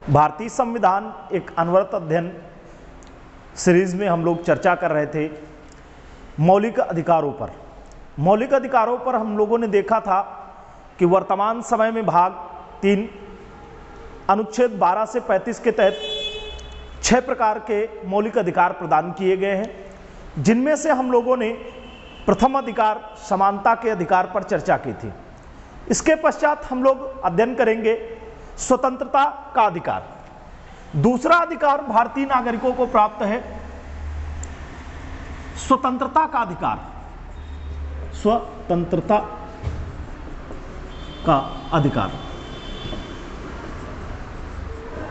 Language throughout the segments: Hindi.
भारतीय संविधान एक अनवरत अध्ययन सीरीज में हम लोग चर्चा कर रहे थे मौलिक अधिकारों पर। मौलिक अधिकारों पर हम लोगों ने देखा था कि वर्तमान समय में भाग 3 अनुच्छेद 12 से 35 के तहत 6 प्रकार के मौलिक अधिकार प्रदान किए गए हैं, जिनमें से हम लोगों ने प्रथम अधिकार समानता के अधिकार पर चर्चा की थी। इसके पश्चात हम लोग अध्ययन करेंगे स्वतंत्रता का अधिकार। दूसरा अधिकार भारतीय नागरिकों को प्राप्त है स्वतंत्रता का अधिकार। स्वतंत्रता का अधिकार,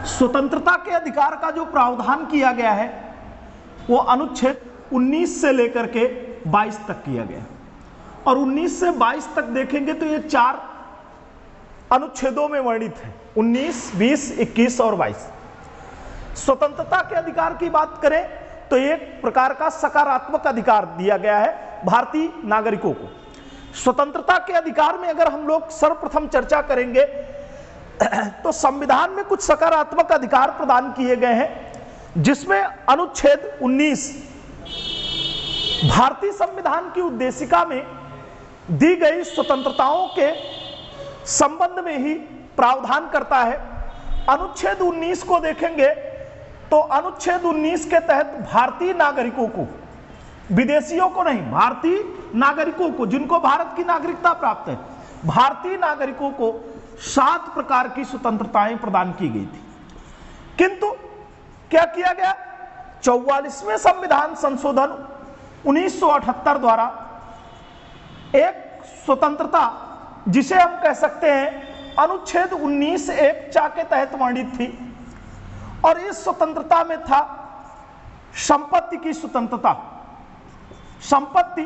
स्वतंत्रता के अधिकार का जो प्रावधान किया गया है वो अनुच्छेद 19 से लेकर के 22 तक किया गया, और 19 से 22 तक देखेंगे तो ये 4 अनुच्छेदों में वर्णित है, 19, 20, 21 और 22। स्वतंत्रता के अधिकार की बात करें तो एक प्रकार का सकारात्मक अधिकार दिया गया है भारतीय नागरिकों को। स्वतंत्रता के अधिकार में अगर हम लोग सर्वप्रथम चर्चा करेंगे तो संविधान में कुछ सकारात्मक अधिकार प्रदान किए गए हैं, जिसमें अनुच्छेद 19 भारतीय संविधान की उद्देशिका में दी गई स्वतंत्रताओं के संबंध में ही प्रावधान करता है। अनुच्छेद 19 को देखेंगे तो अनुच्छेद 19 के तहत भारतीय नागरिकों को, विदेशियों को नहीं, भारतीय नागरिकों को, जिनको भारत की नागरिकता प्राप्त है, भारतीय नागरिकों को 7 प्रकार की स्वतंत्रताएं प्रदान की गई थी। किंतु क्या किया गया, 44वें संविधान संशोधन 1978 द्वारा एक स्वतंत्रता, जिसे हम कह सकते हैं अनुच्छेद 19(1) के तहत वर्णित थी, और इस स्वतंत्रता में था संपत्ति की स्वतंत्रता। संपत्ति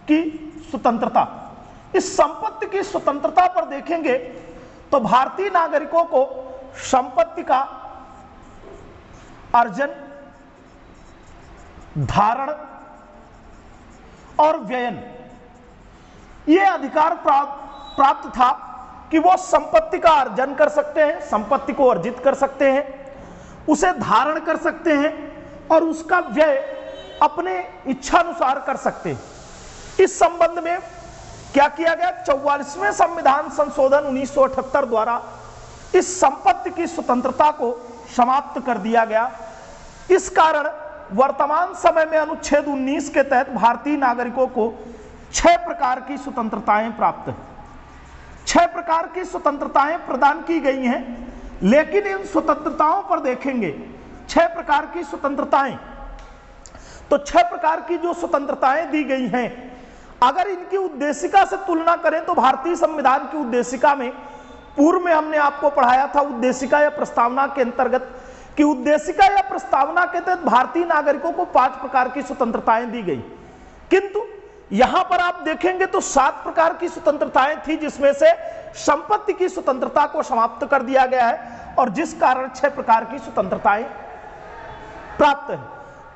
की स्वतंत्रता, इस संपत्ति की स्वतंत्रता पर देखेंगे तो भारतीय नागरिकों को संपत्ति का अर्जन, धारण और व्ययन, यह अधिकार प्राप्त था कि वो संपत्ति का अर्जन कर सकते हैं, संपत्ति को अर्जित कर सकते हैं, उसे धारण कर सकते हैं और उसका व्यय अपने इच्छानुसार कर सकते हैं। इस संबंध में क्या किया गया, 44वें संविधान संशोधन 1978 द्वारा इस संपत्ति की स्वतंत्रता को समाप्त कर दिया गया। इस कारण वर्तमान समय में अनुच्छेद 19 के तहत भारतीय नागरिकों को 6 प्रकार की स्वतंत्रताएं प्राप्त है। 6 प्रकार की स्वतंत्रताएं प्रदान की गई हैं, लेकिन इन स्वतंत्रताओं पर देखेंगे 6 प्रकार की स्वतंत्रताएं, तो 6 प्रकार की जो स्वतंत्रताएं दी गई हैं, अगर इनकी उद्देशिका से तुलना करें तो भारतीय संविधान की उद्देशिका में, पूर्व में हमने आपको पढ़ाया था उद्देशिका या प्रस्तावना के अंतर्गत कि उद्देशिका या प्रस्तावना के तहत भारतीय नागरिकों को 5 प्रकार की स्वतंत्रताएं दी गई, किंतु यहां पर आप देखेंगे तो 7 प्रकार की स्वतंत्रताएं थी, जिसमें से संपत्ति की स्वतंत्रता को समाप्त कर दिया गया है, और जिस कारण 6 प्रकार की स्वतंत्रताएं प्राप्त है।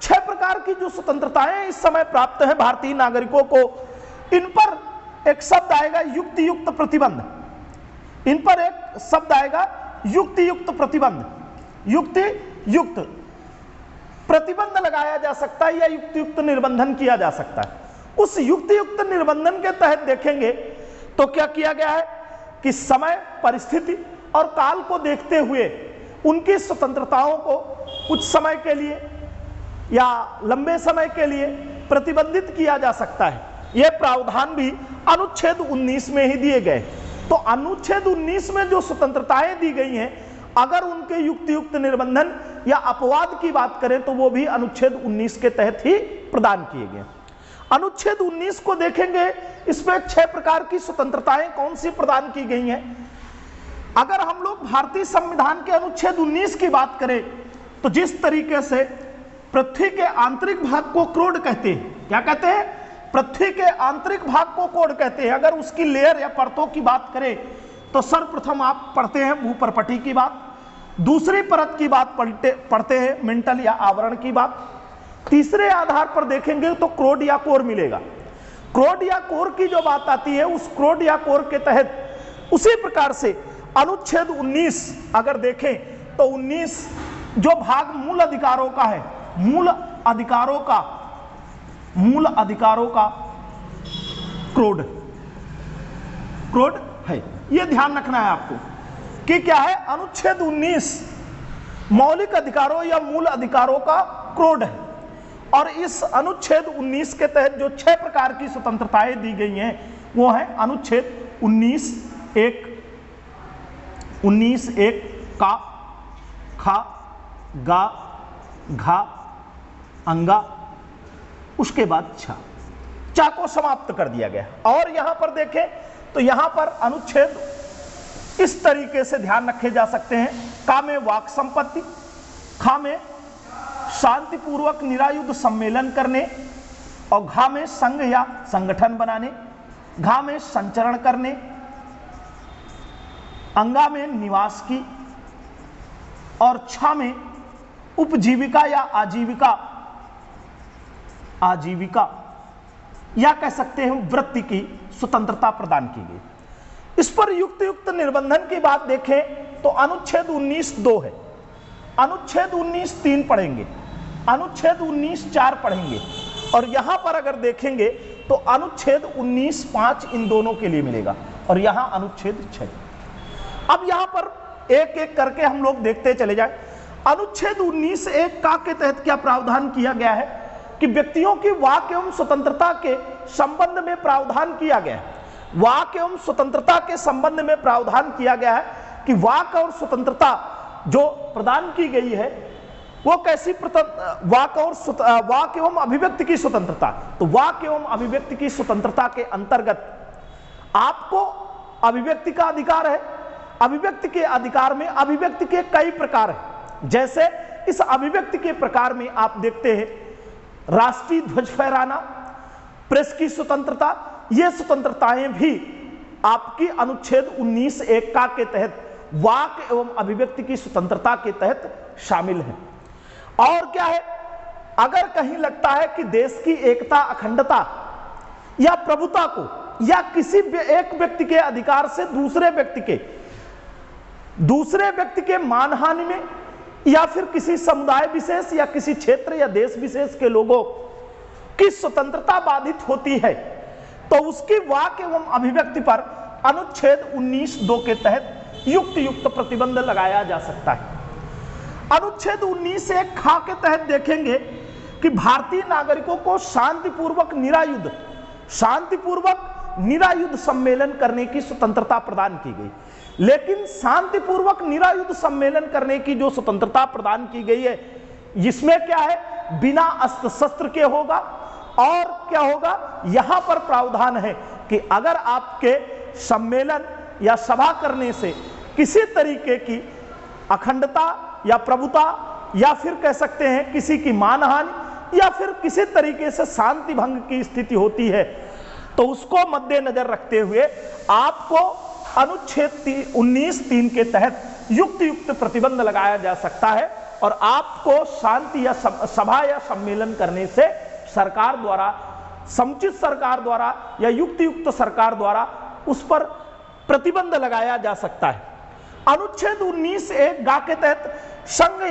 6 प्रकार की जो स्वतंत्रताएं इस समय प्राप्त है भारतीय नागरिकों को, इन पर एक शब्द आएगा युक्ति युक्त प्रतिबंध। इन पर एक शब्द आएगा युक्ति युक्त प्रतिबंध। युक्ति युक्त प्रतिबंध लगाया जा सकता है या युक्ति युक्त निर्बंधन किया जा सकता है। उस युक्ति युक्त निर्बंधन के तहत देखेंगे तो क्या किया गया है कि समय, परिस्थिति और काल को देखते हुए उनकी स्वतंत्रताओं को कुछ समय के लिए या लंबे समय के लिए प्रतिबंधित किया जा सकता है। यह प्रावधान भी अनुच्छेद 19 में ही दिए गए। तो अनुच्छेद 19 में जो स्वतंत्रताएं दी गई हैं, अगर उनके युक्ति युक्त निर्बंधन या अपवाद की बात करें तो वो भी अनुच्छेद 19 के तहत ही प्रदान किए गए। अनुच्छेद 19 को देखेंगे, इसमें 6 प्रकार की स्वतंत्रताएं कौन सी प्रदान की गई हैं। अगर हम लोग भारतीय संविधान के अनुच्छेद 19 की बात करें तो जिस तरीके से पृथ्वी के आंतरिक भाग को क्रोड कहते हैं, क्या कहते हैं, पृथ्वी के आंतरिक भाग को कोड कहते हैं। अगर उसकी लेयर या परतों की बात करें तो सर्वप्रथम आप पढ़ते हैं भूपर्पटी की बात, दूसरी परत की बात पढ़ते हैं मेंटल या आवरण की बात, तीसरे आधार पर देखेंगे तो क्रोड या कोर मिलेगा। क्रोड या कोर की जो बात आती है, उस क्रोड या कोर के तहत उसी प्रकार से अनुच्छेद 19 अगर देखें तो 19 जो भाग मूल अधिकारों का है, मूल अधिकारों का क्रोड है। यह ध्यान रखना है आपको कि क्या है, अनुच्छेद 19 मौलिक अधिकारों या मूल अधिकारों का क्रोड है। और इस अनुच्छेद 19 के तहत जो 6 प्रकार की स्वतंत्रताएं दी गई हैं वो है अनुच्छेद 19(1), 19(1) का, खा, गा, घा, अंगा, उसके बाद चा को समाप्त कर दिया गया। और यहां पर देखें तो यहां पर अनुच्छेद इस तरीके से ध्यान रखे जा सकते हैं। का में वाक संपत्ति, खा में शांतिपूर्वक निरायुध सम्मेलन करने, और घा में संघ या संगठन बनाने, घा में संचरण करने, अंगा में निवास की, और छा में उपजीविका या आजीविका या कह सकते हैं वृत्ति की स्वतंत्रता प्रदान की गई। इस पर युक्त निर्बंधन की बात देखें तो अनुच्छेद 19(2) है, अनुच्छेद 19(3) पढ़ेंगे, अनुच्छेद 19(4) पढ़ेंगे, और यहां पर अगर देखेंगे तो अनुच्छेद 19(5) इन दोनों के लिए मिलेगा, और यहां अनुच्छेद 6। अब यहां पर एक एक करके हम लोग देखते चले जाए। अनुच्छेद 19(1) का के तहत क्या प्रावधान किया गया है कि व्यक्तियों की वाक एवं स्वतंत्रता के संबंध में प्रावधान किया गया है। वाक एवं स्वतंत्रता के संबंध में प्रावधान किया गया है कि वाक और स्वतंत्रता जो प्रदान की गई है वो कैसी वाक एवं अभिव्यक्ति की स्वतंत्रता। तो वाक एवं अभिव्यक्ति की स्वतंत्रता के अंतर्गत आपको अभिव्यक्ति का अधिकार है। अभिव्यक्ति के अधिकार में अभिव्यक्ति के कई प्रकार हैं। जैसे इस अभिव्यक्ति के प्रकार में आप देखते हैं राष्ट्रीय ध्वज फहराना, प्रेस की स्वतंत्रता, ये स्वतंत्रताएं भी आपकी अनुच्छेद 19(1) का के तहत वाक एवं अभिव्यक्ति की स्वतंत्रता के तहत शामिल है। और क्या है, अगर कहीं लगता है कि देश की एकता, अखंडता या प्रभुता को या किसी एक व्यक्ति के अधिकार से दूसरे व्यक्ति के मानहानि में या फिर किसी समुदाय विशेष या किसी क्षेत्र या देश विशेष के लोगों की स्वतंत्रता बाधित होती है तो उसकी वाक एवं अभिव्यक्ति पर अनुच्छेद 19(2) के तहत युक्त प्रतिबंध लगाया जा सकता है। अनुच्छेद 19(1) खा के तहत देखेंगे कि भारतीय नागरिकों को शांतिपूर्वक निरायुध सम्मेलन करने की स्वतंत्रता प्रदान की गई। लेकिन शांतिपूर्वक निरायुध सम्मेलन करने की जो स्वतंत्रता प्रदान की गई है, इसमें क्या है, बिना अस्त्र शस्त्र के होगा। और क्या होगा, यहां पर प्रावधान है कि अगर आपके सम्मेलन या सभा करने से किसी तरीके की अखंडता या प्रभुता या फिर कह सकते हैं किसी की मानहानि या फिर किसी तरीके से शांति भंग की स्थिति होती है तो उसको मद्देनजर रखते हुए आपको अनुच्छेद 19(3) के तहत युक्त प्रतिबंध लगाया जा सकता है। और आपको शांति या सभा या सम्मेलन करने से सरकार द्वारा, समुचित सरकार द्वारा या युक्त सरकार द्वारा उस पर प्रतिबंध लगाया जा सकता है। अनुच्छेद 19(1) गा के तहत संघ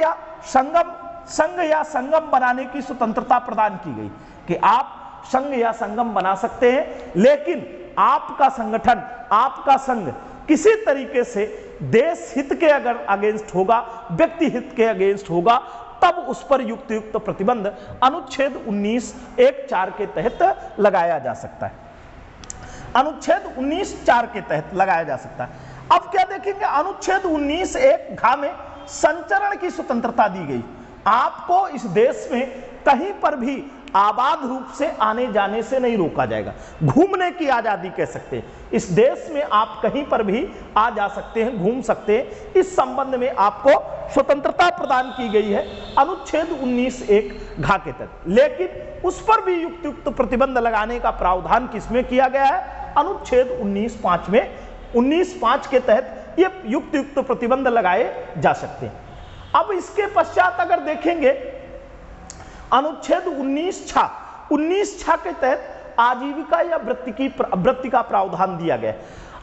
या संगम बनाने की स्वतंत्रता प्रदान की गई कि आप संघ या संगम बना सकते हैं, लेकिन आपका संगठन, आपका संघ किसी तरीके से देश हित के अगर अगेंस्ट होगा, व्यक्ति हित के अगेंस्ट होगा, तब उस पर युक्त प्रतिबंध अनुच्छेद 19(1)(4) के तहत लगाया जा सकता है। अनुच्छेद 19(4) के तहत लगाया जा सकता है। अब क्या देखेंगे, अनुच्छेद 19(1) घ में संचरण की स्वतंत्रता दी गई। आपको इस देश में कहीं पर भी आबाद रूप से आने जाने से नहीं रोका जाएगा। घूमने की आजादी कह सकते हैं, इस देश में आप कहीं पर भी आ जा सकते हैं, घूम सकते हैं। इस संबंध में आपको स्वतंत्रता प्रदान की गई है अनुच्छेद 19(1) घ के तहत। लेकिन उस पर भी युक्त प्रतिबंध लगाने का प्रावधान किसमें किया गया है, अनुच्छेद 19(5) में। 19(5) के तहत ये युक्त प्रतिबंध लगाए जा सकते हैं। अब इसके पश्चात अगर देखेंगे अनुच्छेद 19(6) के तहत आजीविका या वृत्ति का प्रावधान दिया गया है।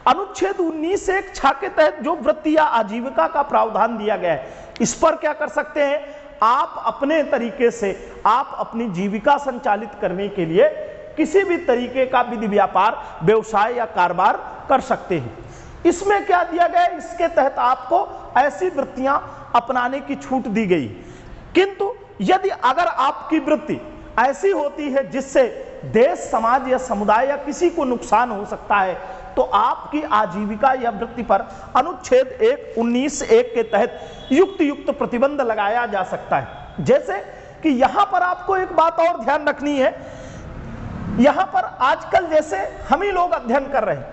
अनुच्छेद 19(1)(6) के तहत जो वृत्ति या आजीविका का प्रावधान दिया गया है, इस पर क्या कर सकते हैं, आप अपने तरीके से आप अपनी जीविका संचालित करने के लिए किसी भी तरीके का विधि व्यापार, व्यवसाय या कारोबार कर सकते हैं। इसमें क्या दिया गया, इसके तहत आपको ऐसी वृत्तियां अपनाने की छूट दी गई। किंतु यदि अगर आपकी वृत्ति ऐसी होती है जिससे देश, समाज या समुदाय या किसी को नुकसान हो सकता है, तो आपकी आजीविका या वृत्ति पर अनुच्छेद 19(1) के तहत युक्त प्रतिबंध लगाया जा सकता है। जैसे कि यहां पर आपको एक बात और ध्यान रखनी है, यहां पर आजकल जैसे हम ही लोग अध्ययन कर रहे हैं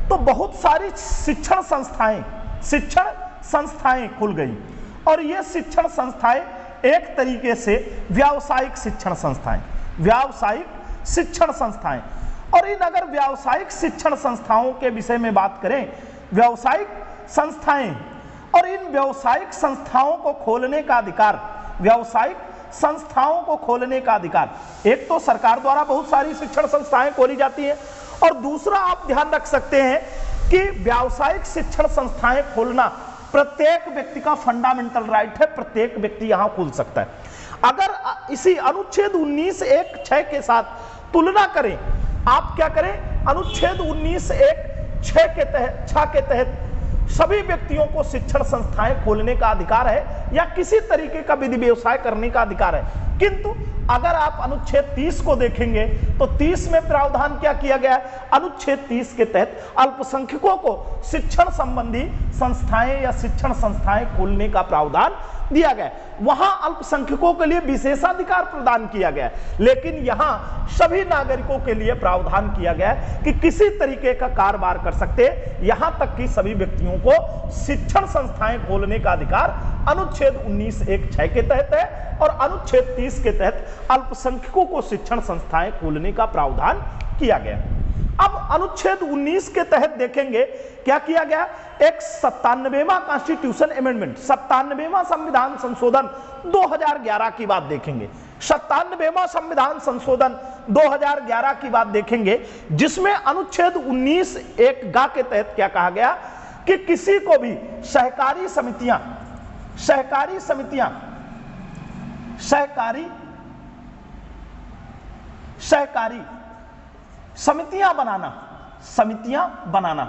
तो बहुत सारी शिक्षण संस्थाएं खुल गई, और ये शिक्षण संस्थाएं एक तरीके से व्यावसायिक शिक्षण संस्थाएं, और इन अगर व्यावसायिक शिक्षण संस्थाओं के विषय में बात करें, व्यावसायिक संस्थाएं और इन व्यावसायिक संस्थाओं को खोलने का अधिकार, व्यावसायिक संस्थाओं को खोलने का अधिकार, एक तो सरकार द्वारा बहुत सारी शिक्षण संस्थाएं खोली जाती हैं, और दूसरा आप ध्यान रख सकते हैं कि व्यावसायिक शिक्षण संस्थाएं खोलना प्रत्येक व्यक्ति का फंडामेंटल राइट है, प्रत्येक व्यक्ति यहां खोल सकता है। अगर इसी अनुच्छेद 19(1)(6) के साथ तुलना करें, आप क्या करें, अनुच्छेद 19(1)(6) के तहत सभी व्यक्तियों को शिक्षण संस्थाएं खोलने का अधिकार है या किसी तरीके का विधि व्यवसाय करने का अधिकार है। किंतु अगर आप अनुच्छेद 30 को देखेंगे तो 30 में प्रावधान क्या किया गया है, अनुच्छेद 30 के तहत अल्पसंख्यकों को शिक्षण संबंधी संस्थाएं या शिक्षण संस्थाएं खोलने का प्रावधान दिया गया है। वहां अल्पसंख्यकों के लिए विशेषाधिकार प्रदान किया गया है, लेकिन यहां सभी नागरिकों के लिए प्रावधान किया गया है कि किसी तरीके का कारोबार कर सकते हैं, यहां तक कि सभी व्यक्तियों को शिक्षण संस्थाएं खोलने का अधिकार अनुच्छेद 19(1)(6) के तहत है, और अनुच्छेद 30 के तहत अल्पसंख्यकों को शिक्षण संस्थाएं खोलने का प्रावधान किया गया। अब अनुच्छेद 19 के तहत देखेंगे क्या किया गया, एक 97वां कॉन्स्टिट्यूशन अमेंडमेंट, 97वां संविधान संशोधन 2011 की बात देखेंगे, 97वां संविधान संशोधन 2011 की बात देखेंगे, जिसमें अनुच्छेद 19(1)(ग) के तहत क्या कहा गया कि किसी को भी सहकारी समितियां बनाना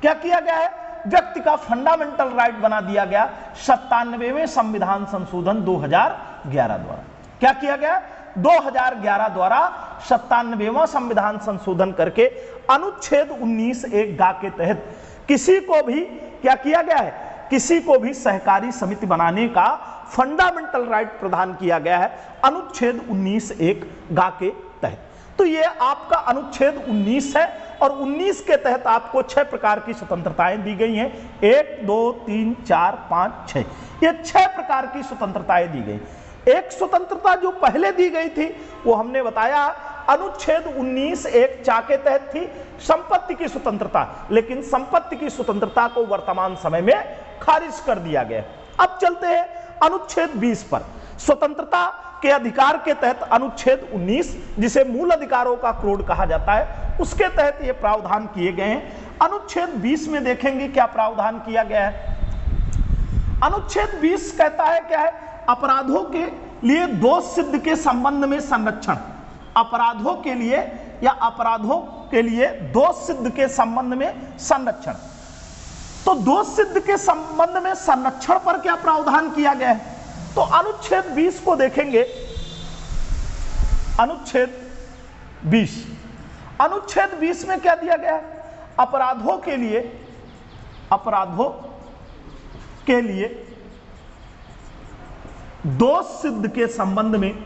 क्या किया गया है, व्यक्ति का फंडामेंटल राइट बना दिया गया 97वें संविधान संशोधन 2011 द्वारा। क्या किया गया, 2011 द्वारा 97वां संविधान संशोधन करके अनुच्छेद 19(1)(ग) के तहत किसी को भी क्या किया गया है, किसी को भी सहकारी समिति बनाने का फंडामेंटल राइट प्रदान किया गया है अनुच्छेद 19(1)(ग) के तहत। तो ये आपका अनुच्छेद 19 है, और 19 के तहत आपको 6 प्रकार की स्वतंत्रताएं दी गई हैं, 1 2 3 4 5 6, ये 6 प्रकार की स्वतंत्रताएं दी गई। एक स्वतंत्रता जो पहले दी गई थी वो हमने बताया अनुच्छेद 19(1)(4) के तहत थी, संपत्ति की स्वतंत्रता, लेकिन संपत्ति की स्वतंत्रता को वर्तमान समय में खारिज कर दिया गया। अब चलते हैं अनुच्छेद 20 पर, स्वतंत्रता के अधिकार के तहत अनुच्छेद 19, जिसे मूल अधिकारों का कोड कहा जाता है, उसके तहत ये प्रावधान किए गए हैं। अनुच्छेद 20 में देखेंगे क्या प्रावधान किया गया है। अनुच्छेद 20 कहता है क्या है, अपराधों के लिए दोष सिद्ध के संबंध में संरक्षण, अपराधों के लिए दोष सिद्ध के संबंध में संरक्षण। तो दोष सिद्ध के संबंध में संरक्षण पर क्या प्रावधान किया गया है, तो अनुच्छेद 20 को देखेंगे, अनुच्छेद 20 में क्या दिया गया है, अपराधों के लिए दोष सिद्ध के संबंध में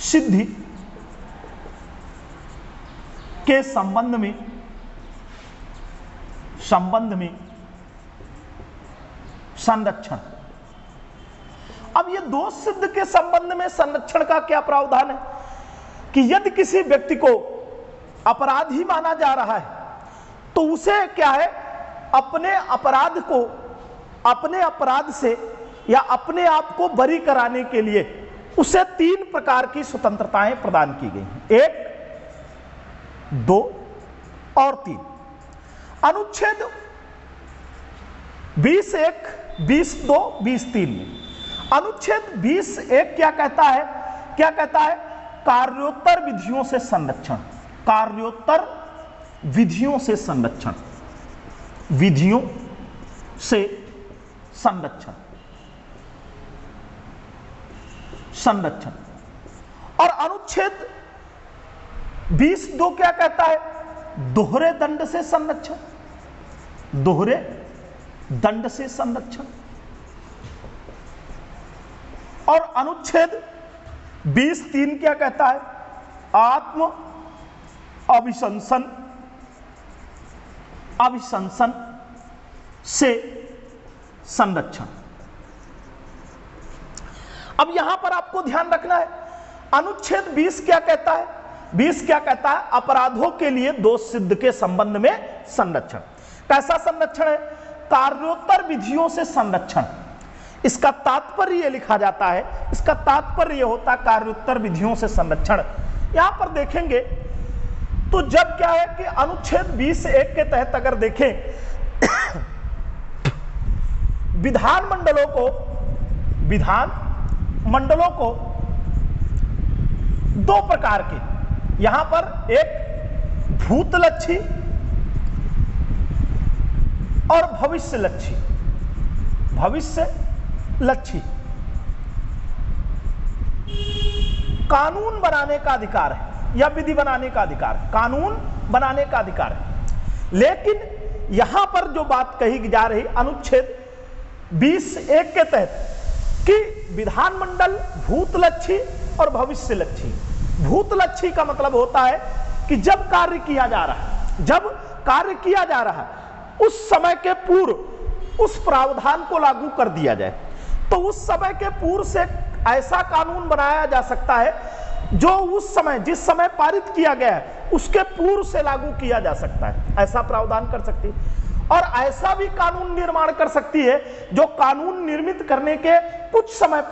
सिद्धि के संबंध में संरक्षण। अब ये दोष सिद्ध के संबंध में संरक्षण का क्या प्रावधान है कि यदि किसी व्यक्ति को अपराधी माना जा रहा है तो उसे क्या है, अपने अपराध से या अपने आप को बरी कराने के लिए उसे 3 प्रकार की स्वतंत्रताएं प्रदान की गई, 1 2 और 3। अनुच्छेद 20(1), 20(2), 20(3) में अनुच्छेद 20(1) क्या कहता है? क्या कहता है? कार्योत्तर विधियों से संरक्षण। कार्योत्तर विधियों से संरक्षण, विधियों से संरक्षण, संरक्षण। और अनुच्छेद 20(2) क्या कहता है? दोहरे दंड से संरक्षण, दोहरे दंड से संरक्षण। और अनुच्छेद 20(3) क्या कहता है? आत्म अभिशंसन, अभिशंसन से संरक्षण। अब यहां पर आपको ध्यान रखना है, अनुच्छेद 20 क्या कहता है? 20 क्या कहता है? अपराधों के लिए दोष सिद्ध के संबंध में संरक्षण। कैसा संरक्षण है? कार्योत्तर विधियों से संरक्षण। इसका तात्पर्य यह लिखा जाता है, इसका तात्पर्य यह होता है कार्योत्तर विधियों से संरक्षण। यहां पर देखेंगे तो जब क्या है कि अनुच्छेद 20(1) के तहत अगर देखें विधान मंडलों को दो प्रकार के, यहां पर एक भूतलक्षी और भविष्यलक्षी, भविष्यलक्षी कानून बनाने का अधिकार है या विधि बनाने का अधिकार है, कानून बनाने का अधिकार है। लेकिन यहां पर जो बात कही जा रही अनुच्छेद 20(1) के तहत कि विधानमंडल भूतलक्षी और भविष्यलक्षी। भूतलक्षी का मतलब होता है कि जब कार्य किया जा रहा है, जब कार्य किया जा रहा है उस समय के पूर्व उस प्रावधान को लागू कर दिया जाए, तो उस समय के पूर्व से ऐसा कानून बनाया जा सकता है जो उस समय, जिस समय पारित किया गया है उसके पूर्व से लागू किया जा सकता है, ऐसा प्रावधान कर सकती है। और ऐसा भी कानून निर्माण कर सकती है जो कानून निर्मित करने के कुछ समय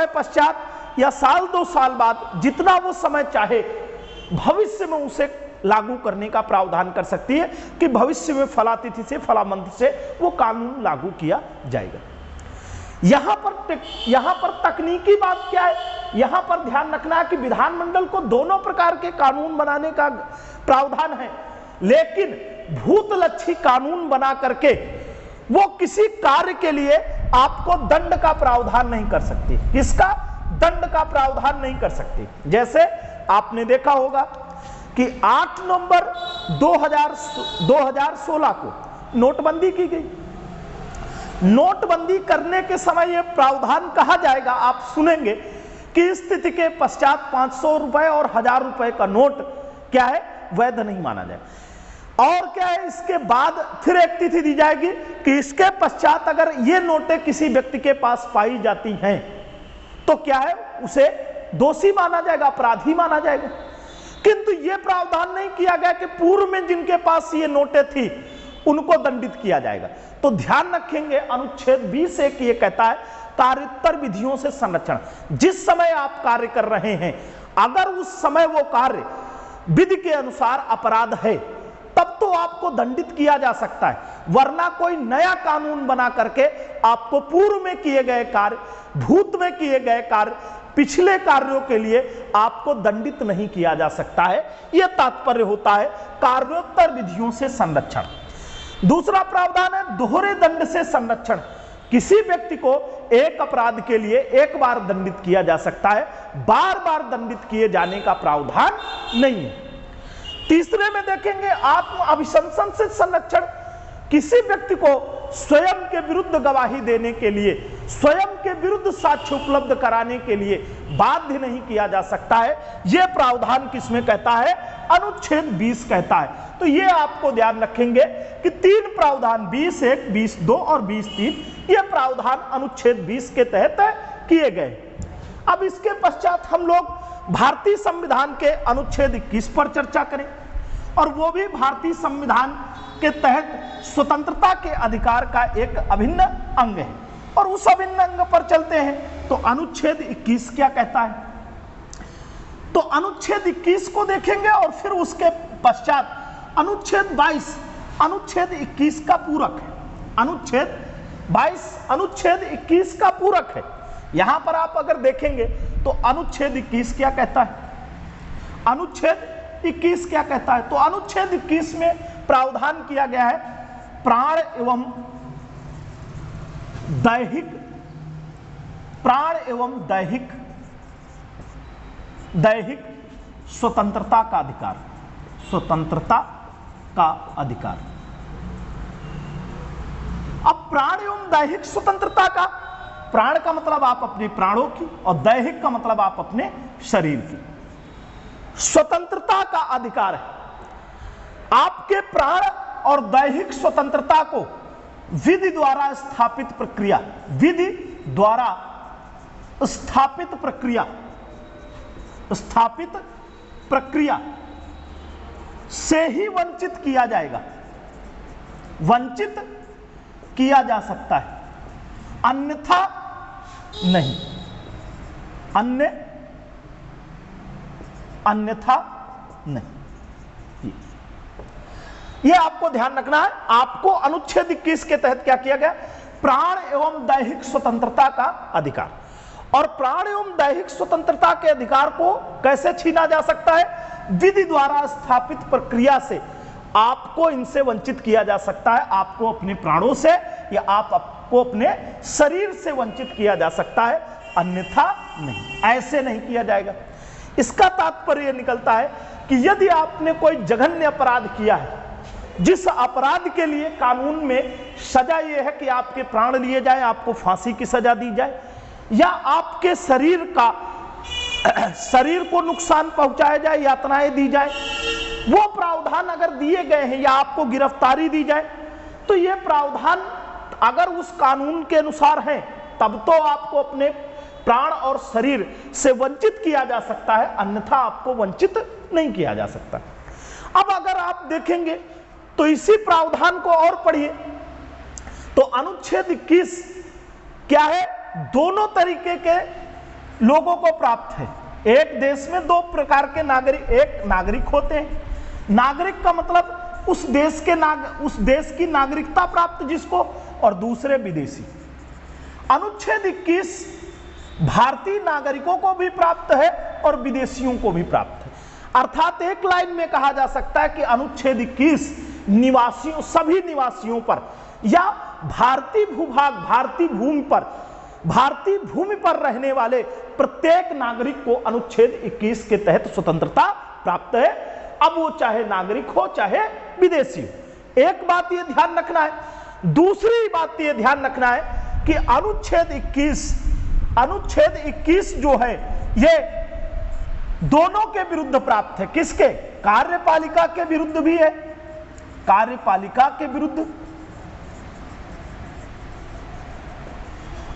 पश्चात या साल 2 साल बाद, जितना वो समय चाहे, भविष्य में उसे लागू करने का प्रावधान कर सकती है कि भविष्य में फला तिथि से, फला मंथ से वो कानून लागू किया जाएगा। यहां पर तकनीकी बात क्या है? यहां पर ध्यान रखना है कि विधानमंडल को दोनों प्रकार के कानून बनाने का प्रावधान है, लेकिन भूतलक्षी कानून बना करके वो किसी कार्य के लिए आपको दंड का प्रावधान नहीं कर सकती। किसका? दंड का प्रावधान नहीं कर सकती। जैसे आपने देखा होगा कि 8 नवंबर 2016 को नोटबंदी की गई। नोटबंदी करने के समय यह प्रावधान कहा जाएगा, आप सुनेंगे कि स्थिति के पश्चात 500 रुपए और 1000 रुपए का नोट क्या है? वैध नहीं माना जाए। और क्या है? इसके बाद फिर एक तिथि दी जाएगी कि इसके पश्चात अगर ये नोटें किसी व्यक्ति के पास पाई जाती हैं तो क्या है? उसे दोषी माना जाएगा, अपराधी माना जाएगा। किंतु यह प्रावधान नहीं किया गया कि पूर्व में जिनके पास ये नोटें थी उनको दंडित किया जाएगा। तो ध्यान रखेंगे अनुच्छेद 20(1) ये कहता है कार्योत्तर विधियों से संरक्षण। जिस समय आप कार्य कर रहे हैं, अगर उस समय वो कार्य विधि के अनुसार अपराध है तब तो आपको दंडित किया जा सकता है, वरना कोई नया कानून बना करके आपको पूर्व में किए गए कार्य, भूत में किए गए कार्य, पिछले कार्यों के लिए आपको दंडित नहीं किया जा सकता है। यह तात्पर्य होता है कार्योत्तर विधियों से संरक्षण। दूसरा प्रावधान है दोहरे दंड से संरक्षण। किसी व्यक्ति को एक अपराध के लिए एक बार दंडित किया जा सकता है, बार बार दंडित किए जाने का प्रावधान नहीं है। तीसरे में देखेंगे आत्म अभिशंसन से संरक्षण। किसी व्यक्ति को स्वयं के विरुद्ध गवाही देने के लिए, स्वयं के विरुद्ध साक्ष्य उपलब्ध कराने के लिए बाध्य नहीं किया जा सकता है। यह प्रावधान किसमें कहता है? अनुच्छेद 20 कहता है। तो यह आपको ध्यान रखेंगे कि 3 प्रावधान 20(1), 20(2) और 20(3) यह प्रावधान अनुच्छेद 20 के तहत किए गए। अब इसके पश्चात हम लोग भारतीय संविधान के अनुच्छेद 21 पर चर्चा करें, और वो भी भारतीय संविधान के तहत स्वतंत्रता के अधिकार का एक अभिन्न अंग है। और उस अभिन्न अंग पर चलते हैं तो अनुच्छेद 21 क्या कहता है? तो अनुच्छेद 21 को देखेंगे और फिर उसके पश्चात अनुच्छेद 22 अनुच्छेद 21 का पूरक है। अनुच्छेद 22 अनुच्छेद 21 का पूरक है। यहां पर आप अगर देखेंगे तो अनुच्छेद 21 क्या कहता है, अनुच्छेद 21 क्या कहता है, तो अनुच्छेद 21 में प्रावधान किया गया है प्राण एवं दैहिक स्वतंत्रता का अधिकार, स्वतंत्रता का अधिकार। अब प्राण एवं दैहिक स्वतंत्रता का, प्राण का मतलब आप अपने प्राणों की और दैहिक का मतलब आप अपने शरीर की स्वतंत्रता का अधिकार है। आपके प्राण और दैहिक स्वतंत्रता को विधि द्वारा स्थापित प्रक्रिया, विधि द्वारा स्थापित प्रक्रिया से ही वंचित किया जाएगा, वंचित किया जा सकता है, अन्यथा नहीं, अन्यथा नहीं। ये आपको ध्यान रखना है। आपको अनुच्छेद 21 के तहत क्या किया गया, प्राण एवं दैहिक स्वतंत्रता का अधिकार, और प्राण एवं दैहिक स्वतंत्रता के अधिकार को कैसे छीना जा सकता है, विधि द्वारा स्थापित प्रक्रिया से आपको इनसे वंचित किया जा सकता है। आपको अपने प्राणों से या आपको अपने शरीर से वंचित किया जा सकता है, अन्यथा नहीं, ऐसे नहीं किया जाएगा। इसका तात्पर्य निकलता है कि यदि आपने कोई जघन्य अपराध किया है, जिस अपराध के लिए कानून में सजा यह है कि आपके प्राण लिए जाए, आपको फांसी की सजा दी जाए, या आपके शरीर को नुकसान पहुंचाया जाए, यातनाएं दी जाए, वो प्रावधान अगर दिए गए हैं, या आपको गिरफ्तारी दी जाए, तो ये प्रावधान अगर उस कानून के अनुसार है तब तो आपको अपने प्राण और शरीर से वंचित किया जा सकता है, अन्यथा आपको वंचित नहीं किया जा सकता। अब अगर आप देखेंगे तो इसी प्रावधान को और पढ़िए तो अनुच्छेद 21 क्या है, दोनों तरीके के लोगों को प्राप्त है। एक देश में दो प्रकार के नागरिक, एक नागरिक होते हैं, नागरिक का मतलब उस देश की नागरिकता प्राप्त जिसको, और दूसरे विदेशी। अनुच्छेद 21 भारतीय नागरिकों को भी प्राप्त है और विदेशियों को भी प्राप्त है। अर्थात एक लाइन में कहा जा सकता है कि अनुच्छेद 21 निवासियों, सभी निवासियों पर या भारतीय भूभाग, भारतीय भूमि पर रहने वाले प्रत्येक नागरिक को अनुच्छेद 21 के तहत स्वतंत्रता प्राप्त है, अब वो चाहे नागरिक हो चाहे विदेशी हो। एक बात ये ध्यान रखना है। दूसरी बात ये ध्यान रखना है कि अनुच्छेद 21 जो है ये दोनों के विरुद्ध प्राप्त है। किसके? कार्यपालिका के विरुद्ध भी है, कार्यपालिका के विरुद्ध,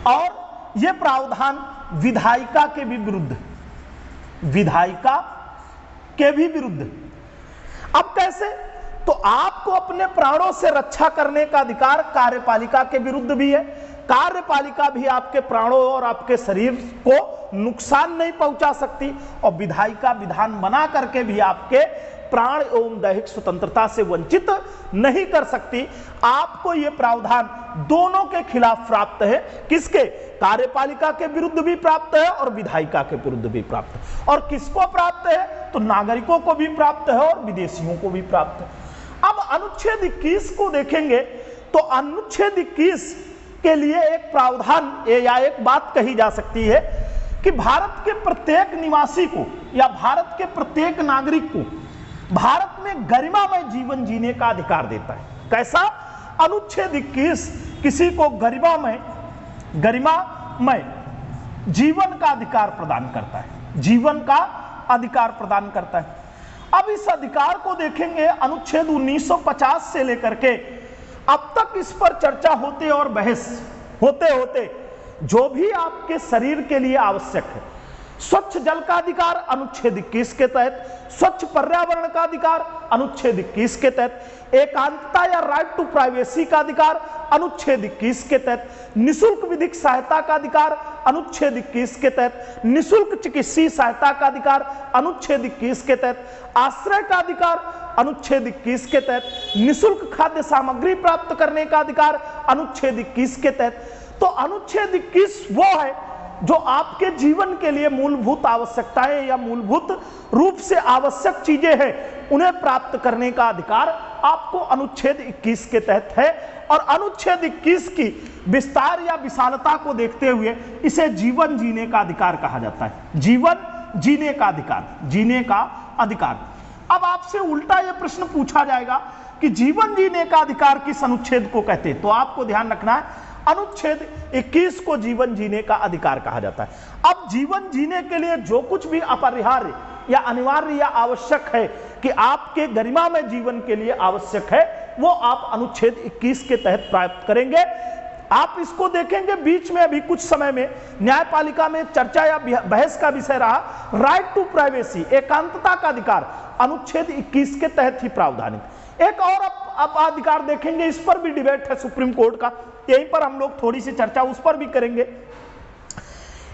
और यह प्रावधान विधायिका के भी विरुद्ध, विधायिका के भी विरुद्ध। अब कैसे? तो आपको अपने प्राणों से रक्षा करने का अधिकार कार्यपालिका के विरुद्ध भी है। कार्यपालिका भी आपके प्राणों और आपके शरीर को नुकसान नहीं पहुंचा सकती, और विधायिका विधान बना करके भी आपके प्राण एवं दैहिक स्वतंत्रता से वंचित नहीं कर सकती। आपको यह प्रावधान दोनों के खिलाफ प्राप्त है। किसके? कार्यपालिका के विरुद्ध भी प्राप्त है और विधायिका के विरुद्ध भी प्राप्त है। और किसको प्राप्त है? तो नागरिकों को भी प्राप्त है और विदेशियों को भी प्राप्त है। अब अनुच्छेद 21 को देखेंगे तो अनुच्छेद 21 के लिए एक प्रावधान या एक बात कही जा सकती है कि भारत के प्रत्येक निवासी को या भारत के प्रत्येक नागरिक को भारत में गरिमामय जीवन जीने का अधिकार देता है। कैसा? अनुच्छेद 21 किसी को गरिमामय जीवन का अधिकार प्रदान करता है, जीवन का अधिकार प्रदान करता है। अब इस अधिकार को देखेंगे अनुच्छेद 1950 से लेकर के अब तक इस पर चर्चा होते और बहस होते होते जो भी आपके शरीर के लिए आवश्यक है, स्वच्छ जल का अधिकार अनुच्छेद 21 के तहत, स्वच्छ पर्यावरण का अधिकार अनुच्छेद 21 के तहत, एकांतता या राइट टू प्राइवेसी का अधिकार अनुच्छेद 21 के तहत, निशुल्क विधिक सहायता का अधिकार अनुच्छेद 21 के तहत, निशुल्क चिकित्सीय सहायता का अधिकार अनुच्छेद 21 के तहत, आश्रय का अधिकार अनुच्छेद 21 के तहत, निशुल्क खाद्य सामग्री प्राप्त करने का अधिकार अनुच्छेद 21 के तहत। तो अनुच्छेद 21 वो है जो आपके जीवन के लिए मूलभूत आवश्यकताएं या मूलभूत रूप से आवश्यक चीजें हैं उन्हें प्राप्त करने का अधिकार आपको अनुच्छेद 21 के तहत है। और अनुच्छेद 21 की विस्तार या विशालता को देखते हुए इसे जीवन जीने का अधिकार कहा जाता है। जीवन जीने का अधिकार, जीने का अधिकार। अब आपसे उल्टा यह प्रश्न पूछा जाएगा कि जीवन जीने का अधिकार किस अनुच्छेद को कहते हैं, तो आपको ध्यान रखना है अनुच्छेद 21 को जीवन जीने का अधिकार कहा जाता है। अब जीवन जीने के लिए जो कुछ भी अपरिहार्य या अनिवार्य या आवश्यक है कि आपके गरिमा में जीवन के लिए आवश्यक है, वो आप अनुच्छेद 21 के तहत प्राप्त करेंगे। आप इसको देखेंगे, बीच में अभी कुछ समय में न्यायपालिका में चर्चा या बहस का विषय रहा राइट टू प्राइवेसी, एकांतता का अधिकार अनुच्छेद 21 के तहत ही प्रावधानित। एक और अब अधिकार देखेंगे, इस पर भी डिबेट है सुप्रीम कोर्ट का, यहीं पर हम लोग थोड़ी सी चर्चा उस पर भी करेंगे।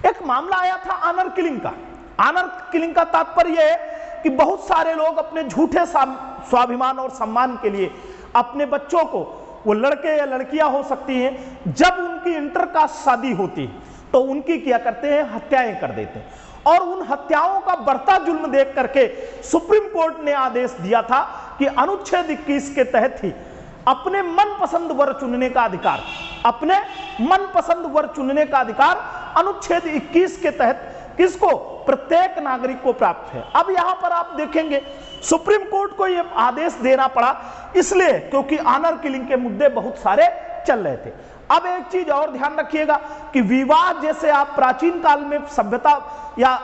एक मामला आया था ऑनर किलिंग का। ऑनर किलिंग का तात्पर्य है कि बहुत सारे लोग अपने झूठे स्वाभिमान और सम्मान के लिए अपने बच्चों को, वो लड़के या लड़कियां हो सकती हैं, जब उनकी इंटर कास्ट शादी होती है तो उनकी क्या करते हैं, हत्याएं कर देते हैं। और उन हत्याओं का बढ़ता जुल्म देख करके सुप्रीम कोर्ट ने आदेश दिया था कि अनुच्छेद 21 के तहत ही अपने मनपसंद वर चुनने का अधिकार, अपने मनपसंद वर चुनने का अधिकार अनुच्छेद 21 के तहत किसको, प्रत्येक नागरिक को प्राप्त है। अब यहां पर आप देखेंगे सुप्रीम कोर्ट को यह आदेश देना पड़ा इसलिए क्योंकि ऑनर किलिंग के मुद्दे बहुत सारे चल रहे थे। अब एक चीज और ध्यान रखिएगा कि विवाह जैसे आप प्राचीन काल में सभ्यता या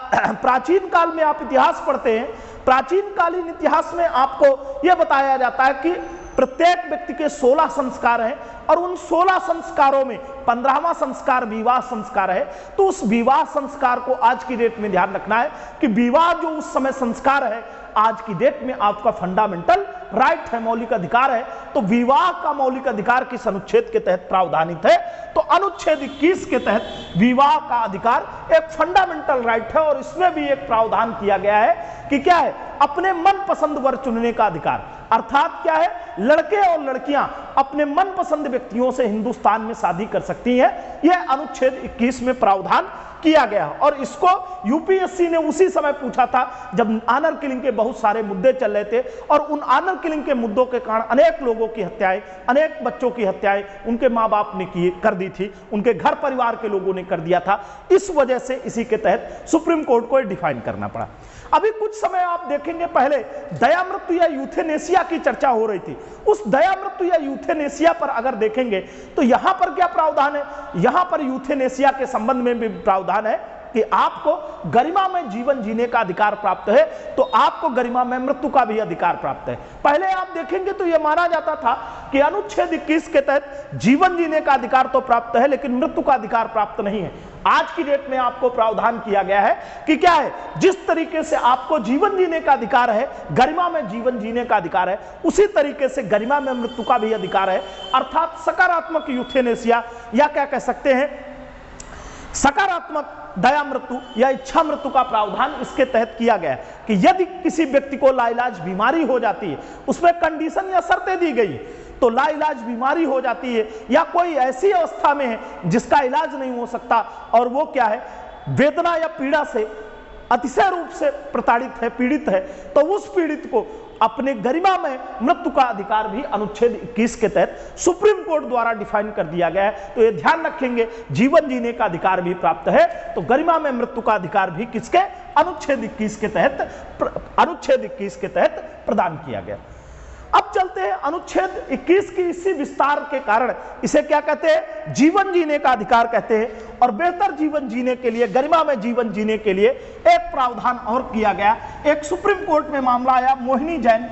प्राचीन काल में आप इतिहास पढ़ते हैं, प्राचीन कालीन इतिहास में आपको यह बताया जाता है कि प्रत्येक व्यक्ति के 16 संस्कार हैं और उन 16 संस्कारों में 15वां संस्कार विवाह संस्कार है। तो उस विवाह संस्कार को आज की डेट में ध्यान रखना है कि विवाह जो उस समय संस्कार है आज की डेट में आपका फंडामेंटल राइट है, मौलिक अधिकार है। तो विवाह का मौलिक अधिकार किस अनुच्छेद के तहत प्रावधानित है, तो अनुच्छेद 21 के तहत विवाह का अधिकार एक फंडामेंटल राइट है। और इसमें भी एक प्रावधान किया गया है कि क्या है, अपने मनपसंद वर चुनने का अधिकार। अर्थात क्या है, लड़के और लड़कियां अपने मनपसंद व्यक्तियों से हिंदुस्तान में शादी कर सकती हैं, यह अनुच्छेद 21 में प्रावधान किया गया। और इसको यूपीएससी ने उसी समय पूछा था जब ऑनर किलिंग के बहुत सारे मुद्दे चल रहे थे और उन ऑनर किलिंग के मुद्दों के कारण अनेक लोगों की हत्याएं, अनेक बच्चों की हत्याएं उनके मां बाप ने कर दी थी, उनके घर परिवार के लोगों ने कर दिया था। इस वजह से इसी के तहत सुप्रीम कोर्ट को डिफाइन करना पड़ा। अभी कुछ समय आप देखेंगे, पहले दया मृत्यु या यूथेनेसिया की चर्चा हो रही थी। उस दया मृत्यु या यूथेनेसिया पर अगर देखेंगे तो यहां पर क्या प्रावधान है, यहां पर यूथेनेसिया के संबंध में भी प्रावधान है कि आपको गरिमा में जीवन जीने का अधिकार प्राप्त है, तो आपको गरिमा में मृत्यु का भी अधिकार प्राप्त है। पहले आप देखेंगे तो यह माना जाता था कि अनुच्छेद 21 के तहत जीवन जीने का अधिकार तो प्राप्त है लेकिन मृत्यु का अधिकार प्राप्त नहीं है। आज की डेट में आपको प्रावधान किया गया है कि क्या है, जिस तरीके से आपको जीवन जीने का अधिकार है, गरिमा में जीवन जीने का अधिकार है, उसी तरीके से गरिमा में मृत्यु का भी अधिकार है। अर्थात सकारात्मक यूथेनेसिया या क्या कह सकते हैं, सकारात्मक दया मृत्यु या इच्छा मृत्यु का प्रावधान इसके तहत किया गया है कि यदि किसी व्यक्ति को लाइलाज बीमारी हो जाती है, उसमें कंडीशन या शर्तें दी गई, तो लाइलाज बीमारी हो जाती है या कोई ऐसी अवस्था में है जिसका इलाज नहीं हो सकता और वो क्या है, वेदना या पीड़ा से अतिशय रूप से प्रताड़ित है, पीड़ित है, तो उस पीड़ित को अपने गरिमा में मृत्यु का अधिकार भी अनुच्छेद 21 के तहत सुप्रीम कोर्ट द्वारा डिफाइन कर दिया गया है। तो ये ध्यान रखेंगे, जीवन जीने का अधिकार भी प्राप्त है तो गरिमा में मृत्यु का अधिकार भी किसके, अनुच्छेद 21 के तहत प्रदान किया गया। अब चलते हैं अनुच्छेद 21 की इसी विस्तार के कारण इसे क्या कहते हैं, जीवन जीने का अधिकार कहते हैं। और बेहतर जीवन जीने के लिए, गरिमा में जीवन जीने के लिए एक प्रावधान और किया गया। एक सुप्रीम कोर्ट में मामला आया मोहिनी जैन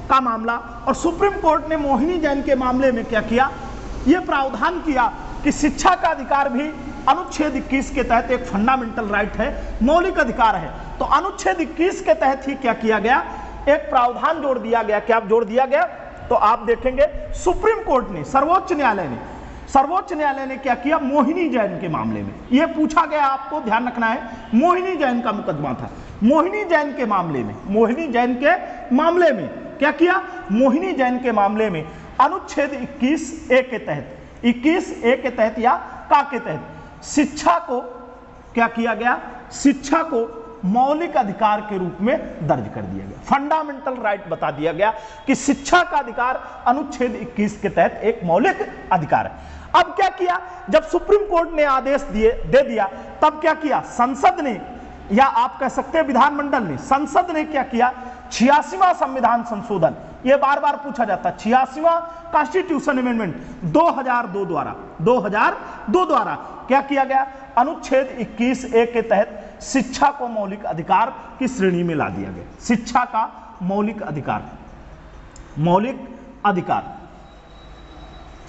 का मामला, और सुप्रीम कोर्ट ने मोहिनी जैन के मामले में क्या किया, यह प्रावधान किया कि शिक्षा का अधिकार भी अनुच्छेद 21 के तहत एक फंडामेंटल राइट है, मौलिक अधिकार है। तो अनुच्छेद 21 के तहत ही क्या किया गया, एक प्रावधान जोड़ दिया गया। क्या जोड़ दिया गया, तो आप देखेंगे सुप्रीम कोर्ट ने, सर्वोच्च न्यायालय ने क्या किया, मोहिनी जैन के मामले में, यह पूछा गया, आपको ध्यान रखना है, मोहिनी जैन का मुकदमा था। मोहिनी जैन के मामले में क्या किया, मोहिनी जैन के मामले में अनुच्छेद 21A के तहत, 21A के तहत या का के तहत शिक्षा को क्या किया गया, शिक्षा को मौलिक अधिकार के रूप में दर्ज कर दिया गया, फंडामेंटल राइट बता दिया गया कि शिक्षा का अधिकार अनुच्छेद 21 के तहत एक मौलिक अधिकार है। अब क्या किया, जब सुप्रीम कोर्ट ने आदेश दे दिया, तब क्या किया, संसद ने, या आप कह सकते हैं विधानमंडल ने, संसद ने क्या किया, 86वां संविधान संशोधन, यह बार बार पूछा जाता है, 86वां कॉन्स्टिट्यूशन अमेंडमेंट 2002 द्वारा क्या किया गया, अनुच्छेद 21A के तहत शिक्षा को मौलिक अधिकार की श्रेणी में ला दिया गया। शिक्षा का मौलिक अधिकार,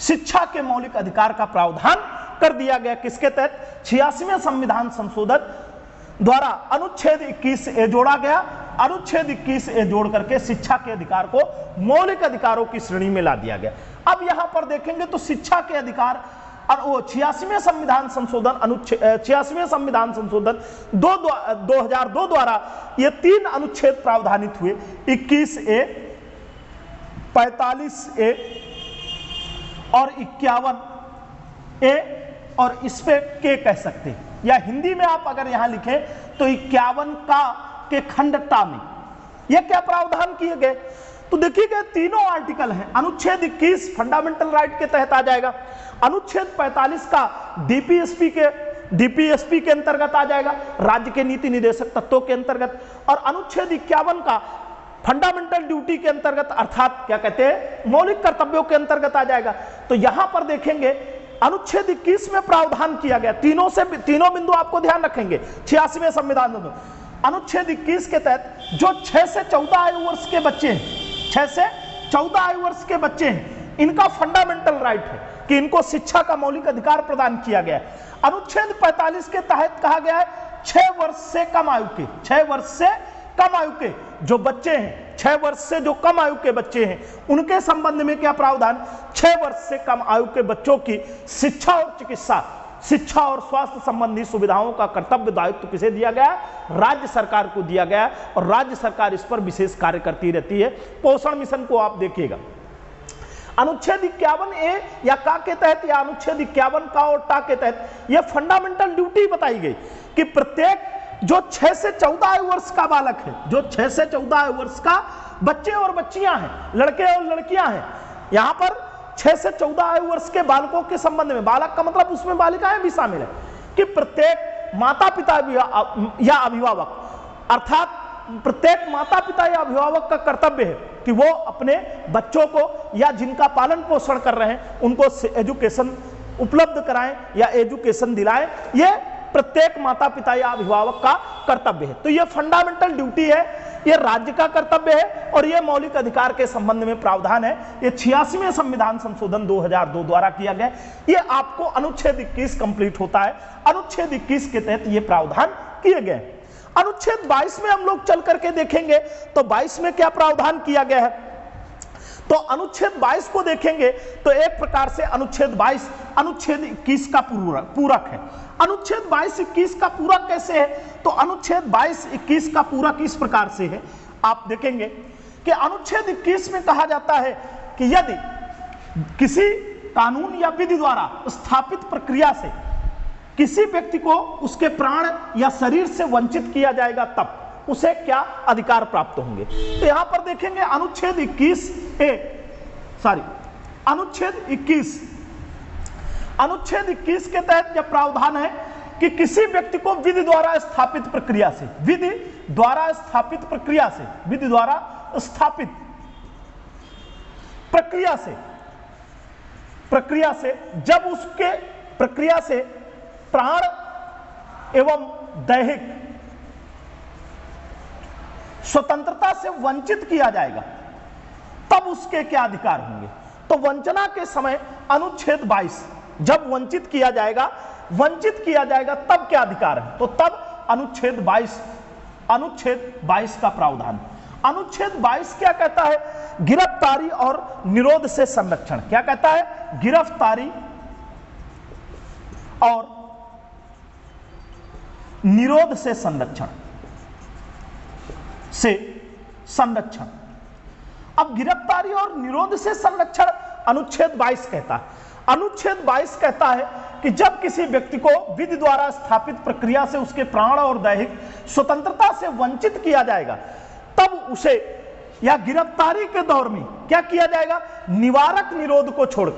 शिक्षा के मौलिक अधिकार का प्रावधान कर दिया गया, किसके तहत, 86वें संविधान संशोधन द्वारा अनुच्छेद 21A जोड़ा गया। अनुच्छेद 21A जोड़ करके शिक्षा के अधिकार को मौलिक अधिकारों की श्रेणी में ला दिया गया। अब यहां पर देखेंगे तो शिक्षा के अधिकार और वो 86वें संविधान संशोधन 2002 द्वारा ये 3 अनुच्छेद प्रावधानित हुए, 21A, 45A और 51A, और इस पे के कह सकते हैं, या हिंदी में आप अगर यहां लिखें तो 51 का के खंडता में ये क्या प्रावधान किए गए, तो देखिए गए तीनों आर्टिकल हैं। अनुच्छेद 21 फंडामेंटल राइट के तहत आ जाएगा, अनुच्छेद 45 का डीपीएसपी के अंतर्गत आ जाएगा, राज्य के नीति निदेशक तत्वों के अंतर्गत, और अनुच्छेद 51 का फंडामेंटल ड्यूटी के अंतर्गत, अर्थात क्या कहते हैं, मौलिक कर्तव्यों के अंतर्गत आ जाएगा। तो यहां पर देखेंगे अनुच्छेद 21 में प्रावधान किया गया, तीनों बिंदु आपको ध्यान रखेंगे। 86वें संविधान में अनुच्छेद 21 के तहत जो 6 से 14 आयु वर्ष के बच्चे हैं, 6 से 14 आयु वर्ष के बच्चे हैं, इनका फंडामेंटल राइट है कि इनको शिक्षा का मौलिक अधिकार प्रदान किया गया है। अनुच्छेद 45 के तहत कहा गया है 6 वर्ष से कम आयु के, 6 वर्ष से कम आयु के जो बच्चे हैं, 6 वर्ष से जो कम आयु के बच्चे हैं, उनके संबंध में क्या प्रावधान, 6 वर्ष से कम आयु के बच्चों की शिक्षा और चिकित्सा, शिक्षा और स्वास्थ्य संबंधी सुविधाओं का कर्तव्य दायित्व किसे दिया गया, राज्य सरकार को दिया गया, और राज्य सरकार इस पर विशेष कार्य करती रहती है। पोषण मिशन को आप देखिएगा, अनुच्छेद 51A या का के तहत, या अनुच्छेद 51 का और टा के तहत यह फंडामेंटल ड्यूटी बताई गई कि प्रत्येक जो 6 से 14 आयु वर्ष का बालक है, जो 6 से 14 आयु वर्ष का बच्चे और बच्चियां हैं, लड़के और लड़कियां हैं, यहां पर 6 से 14 आयु वर्ष के बालकों के संबंध में, बालक का मतलब उसमें बालिकाएं भी शामिल है, कि प्रत्येक माता पिता या अभिभावक, अर्थात प्रत्येक माता पिता या अभिभावक का कर्तव्य है कि वो अपने बच्चों को या जिनका पालन पोषण कर रहे हैं उनको एजुकेशन उपलब्ध कराएं या एजुकेशन दिलाएं, ये प्रत्येक माता पिता या अभिभावक का कर्तव्य है। तो ये फंडामेंटल ड्यूटी है, ये राज्य का कर्तव्य है, और ये मौलिक अधिकार के संबंध में प्रावधान है। ये 86वें संविधान संशोधन 2002 द्वारा किया गया। ये आपको अनुच्छेद 21 कंप्लीट होता है, अनुच्छेद 21 के तहत ये प्रावधान किए गए। अनुच्छेद 22 में हम लोग चल करके देखेंगे तो 22 में क्या प्रावधान किया गया है, तो अनुच्छेद 22 को देखेंगे तो एक प्रकार से अनुच्छेद 22 अनुच्छेद 21 का पूरक है। अनुच्छेद 22-21 का पूरक कैसे है, तो अनुच्छेद 22-21 का पूरक इस प्रकार से है, आप देखेंगे कि अनुच्छेद 21 में कहा जाता है कि यदि किसी कानून या विधि द्वारा स्थापित प्रक्रिया से किसी व्यक्ति को उसके प्राण या शरीर से वंचित किया जाएगा तब उसे क्या अधिकार प्राप्त होंगे। तो यहां पर देखेंगे अनुच्छेद 21 के तहत जब प्रावधान है कि किसी व्यक्ति को विधि द्वारा स्थापित प्रक्रिया से जब उसके प्रक्रिया से प्राण एवं दैहिक स्वतंत्रता से वंचित किया जाएगा तब उसके क्या अधिकार होंगे। तो वंचना के समय अनुच्छेद 22 जब वंचित किया जाएगा तब क्या अधिकार है? तो तब अनुच्छेद 22 का प्रावधान। अनुच्छेद 22 क्या कहता है? गिरफ्तारी और निरोध से संरक्षण। क्या कहता है? गिरफ्तारी और निरोध से संरक्षण अब गिरफ्तारी और निरोध से संरक्षण अनुच्छेद 22 कहता है। अनुच्छेद 22 कहता है कि जब किसी व्यक्ति को विधि द्वारा स्थापित प्रक्रिया से उसके प्राण और दैहिक स्वतंत्रता से वंचित किया जाएगा, तब उसे या गिरफ्तारी के दौर में क्या किया जाएगा? निवारक निरोध को छोड़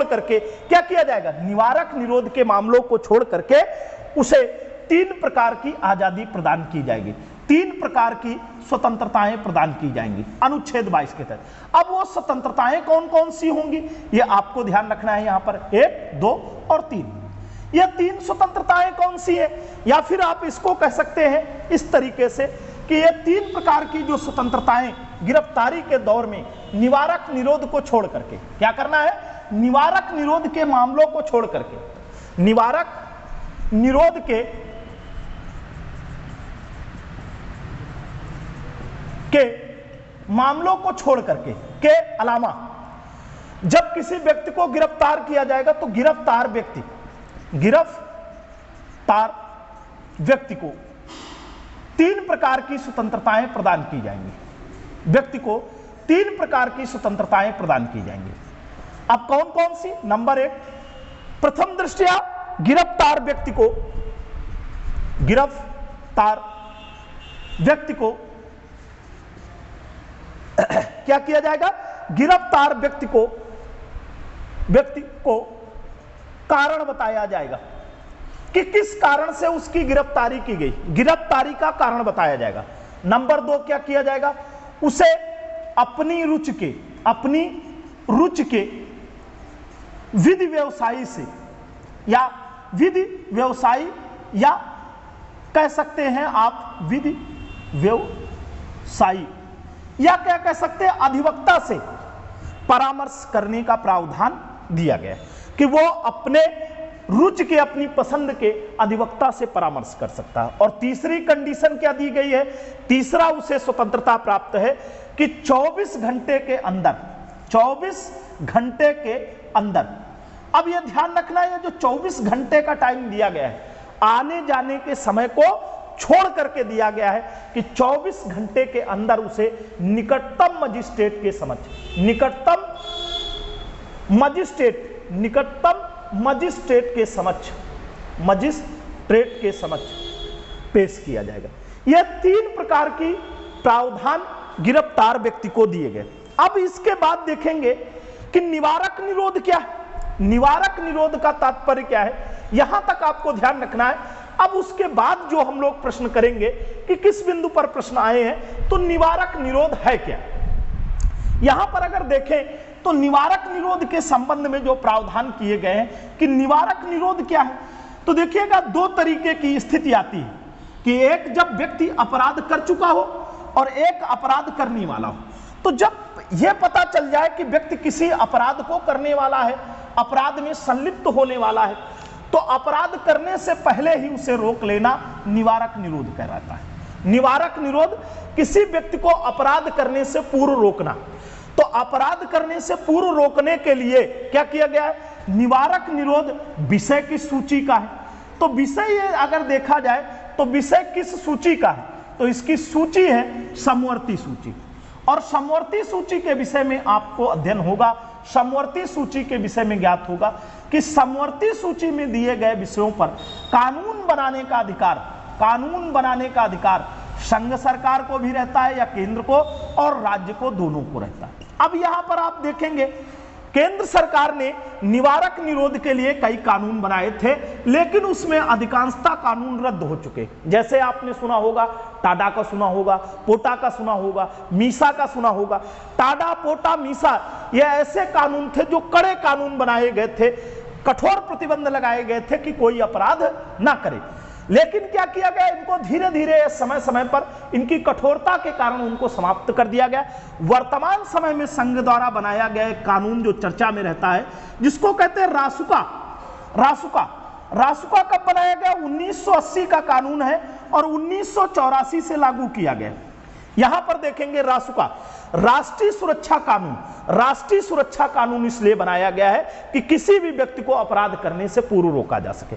करके क्या किया जाएगा? निवारक निरोध के मामलों को छोड़ करके उसे 3 प्रकार की आजादी प्रदान की जाएगी, 3 प्रकार की स्वतंत्रताएं प्रदान की जाएंगी अनुच्छेद 22 के तहत। अब वो स्वतंत्रताएं कौन कौन सी होंगी ये आपको ध्यान रखना है। यहां पर 1, 2 और 3, ये 3 स्वतंत्रताएं कौन सी है? या फिर आप इसको कह सकते हैं इस तरीके से कि ये 3 प्रकार की जो स्वतंत्रताएं गिरफ्तारी के दौर में निवारक निरोध को छोड़ करके क्या करना है? निवारक निरोध के मामलों को छोड़ करके, निवारक निरोध के मामलों को छोड़ करके के अलावा जब किसी व्यक्ति को गिरफ्तार किया जाएगा तो गिरफ्तार व्यक्ति को 3 प्रकार की स्वतंत्रताएं प्रदान की जाएंगी। व्यक्ति को 3 प्रकार की स्वतंत्रताएं प्रदान की जाएंगी। अब कौन कौन सी? नंबर 1, प्रथम दृष्टया गिरफ्तार व्यक्ति को क्या किया जाएगा? गिरफ्तार व्यक्ति को कारण बताया जाएगा कि किस कारण से उसकी गिरफ्तारी की गई, गिरफ्तारी का कारण बताया जाएगा। नंबर 2 क्या किया जाएगा? उसे अपनी रुचि के विधि व्यवसायी या कह सकते हैं आप विधि व्यवसायी या क्या कह सकते हैं अधिवक्ता से परामर्श करने का प्रावधान दिया गया कि वो अपने रुचि के, अपनी पसंद के अधिवक्ता से परामर्श कर सकता है। और तीसरी कंडीशन क्या दी गई है? तीसरा उसे स्वतंत्रता प्राप्त है कि 24 घंटे के अंदर अब यह ध्यान रखना है, जो 24 घंटे का टाइम दिया गया है, आने जाने के समय को छोड़ करके दिया गया है कि 24 घंटे के अंदर उसे निकटतम मजिस्ट्रेट के समक्ष पेश किया जाएगा। यह 3 प्रकार की प्रावधान गिरफ्तार व्यक्ति को दिए गए। अब इसके बाद देखेंगे कि निवारक निरोध क्या है। निवारक निरोध का तात्पर्य क्या है, यहां तक आपको ध्यान रखना है। अब उसके बाद जो हम लोग प्रश्न करेंगे कि किस बिंदु पर प्रश्न आए हैं, तो निवारक निरोध है क्या। यहां पर अगर देखें तो निवारक निरोध के संबंध में जो प्रावधान किए गए हैं कि निवारक निरोध क्या है, तो देखिएगा 2 तरीके की स्थिति आती है कि एक जब व्यक्ति अपराध कर चुका हो और एक अपराध करने वाला हो। तो जब यह पता चल जाए कि व्यक्ति किसी अपराध को करने वाला है, अपराध में संलिप्त होने वाला है, तो अपराध करने से पहले ही उसे रोक लेना निवारक निरोध कहलाता है। निवारक निरोध किसी व्यक्ति को अपराध करने से पूर्व रोकना। तो अपराध करने से पूर्व रोकने के लिए क्या किया गया है? निवारक निरोध विषय की सूची का है। तो विषय अगर देखा जाए तो विषय किस सूची का है, तो इसकी सूची है समवर्ती सूची। और समवर्ती सूची के विषय में आपको अध्ययन होगा, समवर्ती सूची के विषय में ज्ञात होगा कि समवर्ती सूची में दिए गए विषयों पर कानून बनाने का अधिकार संघ सरकार को भी रहता है या केंद्र को और राज्य को, दोनों को रहता है। अब यहां पर आप देखेंगे केंद्र सरकार ने निवारक निरोध के लिए कई कानून बनाए थे, लेकिन उसमें अधिकांशतः कानून रद्द हो चुके। जैसे आपने सुना होगा, टाडा का सुना होगा, पोटा का सुना होगा, मीसा का सुना होगा। टाडा, पोटा, मीसा ये ऐसे कानून थे जो कड़े कानून बनाए गए थे, कठोर प्रतिबंध लगाए गए थे कि कोई अपराध ना करे। लेकिन क्या किया गया, इनको धीरे धीरे समय समय पर इनकी कठोरता के कारण उनको समाप्त कर दिया गया। वर्तमान समय में संघ द्वारा बनाया गया एक कानून जो चर्चा में रहता है, जिसको कहते हैं रासुका। रासुका रासुका कब बनाया गया? 1980 का कानून है और 1984 से लागू किया गया। यहां पर देखेंगे रासुका, राष्ट्रीय सुरक्षा कानून। राष्ट्रीय सुरक्षा कानून इसलिए बनाया गया है कि किसी भी व्यक्ति को अपराध करने से पूर्व रोका जा सके।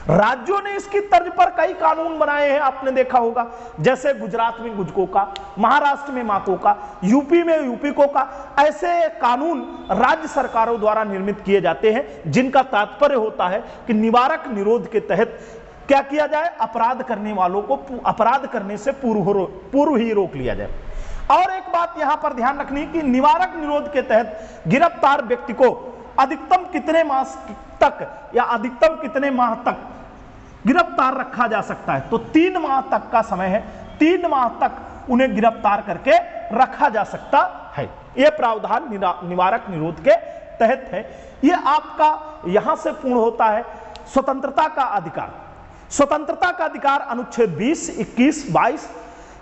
राज्यों ने इसकी तर्ज पर कई कानून बनाए हैं, आपने देखा होगा, जैसे गुजरात में गुजकों का, महाराष्ट्र में मातों का, यूपी में यूपीकों का। ऐसे कानून राज्य सरकारों द्वारा निर्मित किए जाते हैं, जिनका तात्पर्य होता है कि निवारक निरोध के तहत क्या किया जाए, अपराध करने वालों को अपराध करने से पूर्व ही रोक लिया जाए। और एक बात यहां पर ध्यान रखनी कि निवारक निरोध के तहत गिरफ्तार व्यक्ति को अधिकतम कितने मास तक या अधिकतम कितने माह तक गिरफ्तार रखा जा सकता है? तो 3 माह तक का समय है, 3 माह तक उन्हें गिरफ्तार करके रखा जा सकता है। यह प्रावधान निवारक निरोध के तहत है। यह आपका यहां से पूर्ण होता है स्वतंत्रता का अधिकार। स्वतंत्रता का अधिकार अनुच्छेद 20, 21, 22,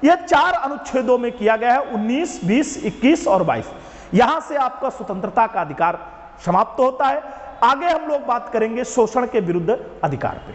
यह 4 अनुच्छेदों में किया गया है, 19, 20, 21 और 22। यहां से आपका स्वतंत्रता का अधिकार समाप्त होता है। आगे हम लोग बात करेंगे शोषण के विरुद्ध अधिकार पे।